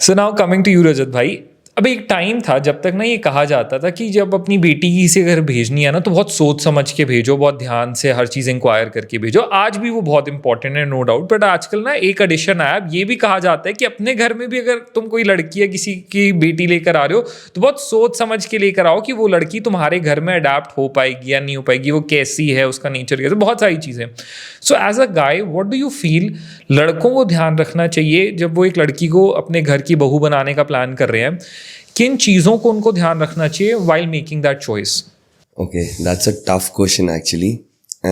So now coming to you Rajat भाई, अब एक टाइम था जब तक ना ये कहा जाता था कि जब अपनी बेटी की से घर भेजनी है ना तो बहुत सोच समझ के भेजो, बहुत ध्यान से हर चीज़ इंक्वायर करके भेजो। आज भी वो बहुत इंपॉर्टेंट है, नो डाउट। बट आजकल ना एक एडिशन आया, अब ये भी कहा जाता है कि अपने घर में भी अगर तुम कोई लड़की या किसी की बेटी लेकर आ रहे हो तो बहुत सोच समझ के लेकर आओ कि वो लड़की तुम्हारे घर में अडेप्ट हो पाएगी या नहीं हो पाएगी, वो कैसी है, उसका नेचर कैसे, बहुत सारी चीज़ें। So as a guy what do you feel लड़कों को ध्यान रखना चाहिए जब वो एक लड़की को अपने घर की बहू बनाने का प्लान कर रहे हैं? किन चीज़ों को उनको ध्यान रखना चाहिए while making that choice? Okay, that's a tough question actually.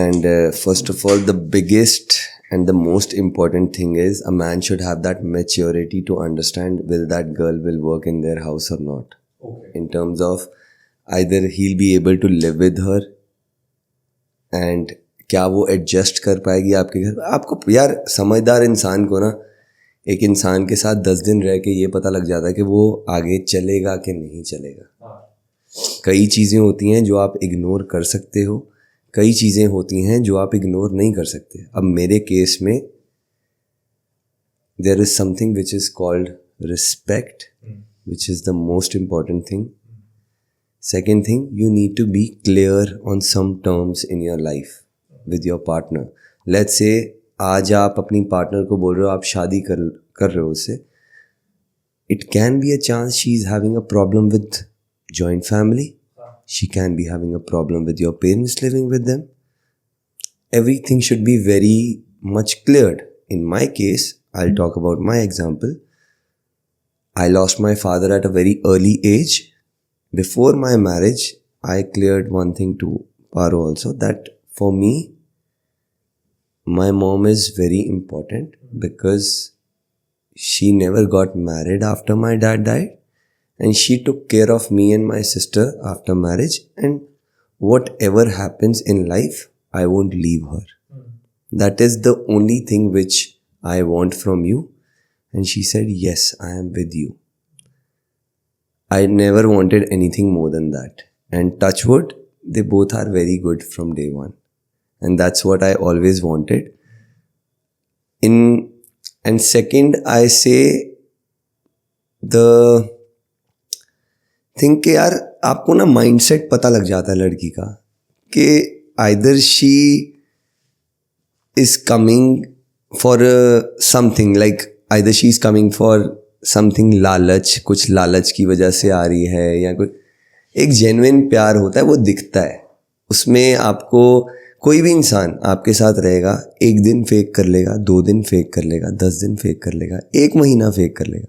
And first of all, the biggest and the most important thing is a man should have that maturity to understand will that girl will work in their house or not. Okay. In terms of either he'll be able to live with her and क्या वो adjust कर पाएगी आपके घर। आपको यार समझदार इंसान को ना एक इंसान के साथ 10 दिन रह के ये पता लग जाता है कि वो आगे चलेगा कि नहीं चलेगा। कई चीज़ें होती हैं जो आप इग्नोर कर सकते हो, कई चीज़ें होती हैं जो आप इग्नोर नहीं कर सकते। अब मेरे केस में there is something which is called respect, which is the most important thing. Second thing, you need to be clear on some terms in your life with your partner. Let's say आज आप अपनी partner को बोल रहे हो आप शादी कर रहे हो उससे, it can be a chance she is having a problem with joint family, she can be having a problem with your parents living with them. Everything should be very much cleared. In my case, I will talk about my example. I lost my father at a very early age. Before my marriage I cleared one thing to Paro also, that for me my mom is very important because she never got married after my dad died, and she took care of me and my sister after marriage, and whatever happens in life I won't leave her. That is the only thing which I want from you. And she said, yes, I am with you. I never wanted anything more than that, and touch wood, they both are very good from day one. And that's what I always wanted. And second, I say the thing कि यार आपको ना mindset पता लग जाता है लड़की का कि either she is coming for something, like either she is coming for something लालच, कुछ लालच की वजह से आ रही है, या कुछ एक genuine प्यार होता है वो दिखता है उसमें। आपको कोई भी इंसान आपके साथ रहेगा, एक दिन फेक कर लेगा, 2 दिन फेक कर लेगा, 10 दिन फेक कर लेगा, 1 महीना फेक कर लेगा,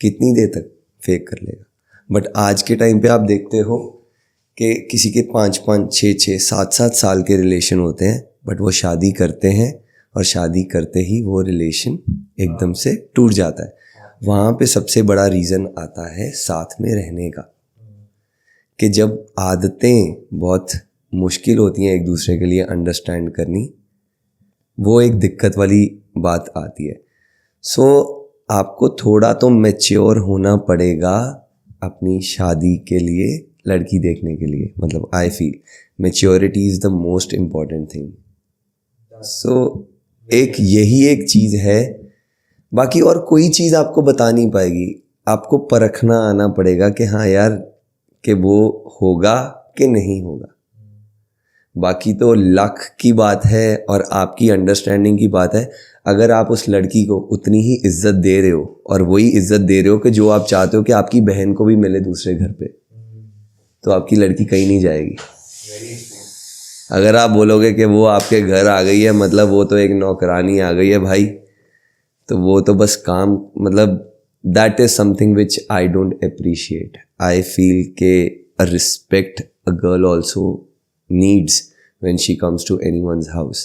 कितनी देर तक फेक कर लेगा। बट आज के टाइम पे आप देखते हो कि किसी के 5-5, 6-6, 7-7 साल के रिलेशन होते हैं, बट वो शादी करते हैं और शादी करते ही वो रिलेशन एकदम से टूट जाता है। वहाँ पे सबसे बड़ा रीज़न आता है साथ में रहने का, कि जब आदतें बहुत मुश्किल होती हैं एक दूसरे के लिए अंडरस्टैंड करनी, वो एक दिक्कत वाली बात आती है। सो आपको थोड़ा तो मैच्योर होना पड़ेगा अपनी शादी के लिए, लड़की देखने के लिए। मतलब I feel maturity is the most important thing. So एक यही एक चीज़ है, बाकी और कोई चीज़ आपको बता नहीं पाएगी। आपको परखना आना पड़ेगा कि हाँ यार कि वो होगा कि नहीं होगा। बाकी तो लक की बात है और आपकी अंडरस्टैंडिंग की बात है। अगर आप उस लड़की को उतनी ही इज्जत दे रहे हो और वही इज्जत दे रहे हो कि जो आप चाहते हो कि आपकी बहन को भी मिले दूसरे घर पे, तो आपकी लड़की कहीं नहीं जाएगी। अगर आप बोलोगे कि वो आपके घर आ गई है मतलब वो तो एक नौकरानी आ गई है भाई, तो वो तो बस काम, मतलब that is something which I don't appreciate. I feel के a respect a girl also needs when she comes to anyone's house.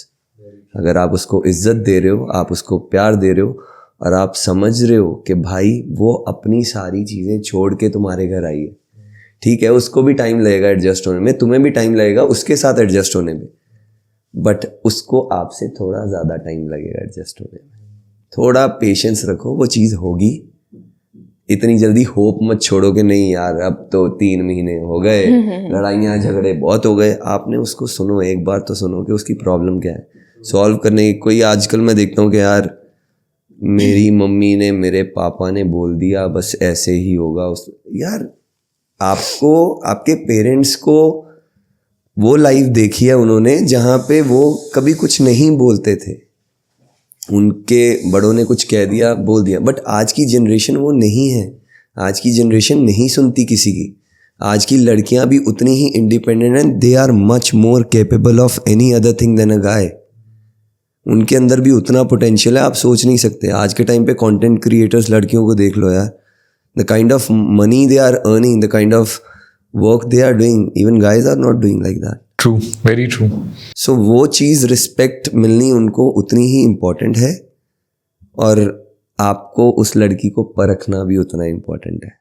अगर आप उसको इज्जत दे रहे हो, आप उसको प्यार दे रहे हो और आप समझ रहे हो कि भाई वो अपनी सारी चीज़ें छोड़ के तुम्हारे घर आई है, ठीक है, उसको भी टाइम लगेगा एडजस्ट होने में, तुम्हें भी टाइम लगेगा उसके साथ एडजस्ट होने में, बट उसको आपसे थोड़ा ज़्यादा टाइम लगेगा एडजस्ट होने में। थोड़ा पेशेंस रखो, वो चीज़ होगी। इतनी जल्दी होप मत छोड़ो कि नहीं यार अब तो 3 महीने हो गए, लड़ाइयाँ झगड़े बहुत हो गए। आपने उसको सुनो, एक बार तो सुनो कि उसकी प्रॉब्लम क्या है, सॉल्व करने की। कोई आजकल मैं देखता हूँ कि यार मेरी मम्मी ने, मेरे पापा ने बोल दिया बस ऐसे ही होगा। उस यार आपको, आपके पेरेंट्स को वो लाइफ देखी है उन्होंने जहाँ पे वो कभी कुछ नहीं बोलते थे, उनके बड़ों ने कुछ कह दिया, बोल दिया। बट आज की जनरेशन वो नहीं है। आज की जनरेशन नहीं सुनती किसी की। आज की लड़कियां भी उतनी ही इंडिपेंडेंट हैं। They are much more capable of any other thing than a guy. उनके अंदर भी उतना पोटेंशियल है, आप सोच नहीं सकते। आज के टाइम पे कंटेंट क्रिएटर्स लड़कियों को देख लो यार, the kind of money they are earning, the kind of work they are doing, even guys are not doing like that. True, very true. So वो चीज़ रिस्पेक्ट मिलनी उनको उतनी ही इम्पोर्टेंट है, और आपको उस लड़की को परखना भी उतना इम्पोर्टेंट है।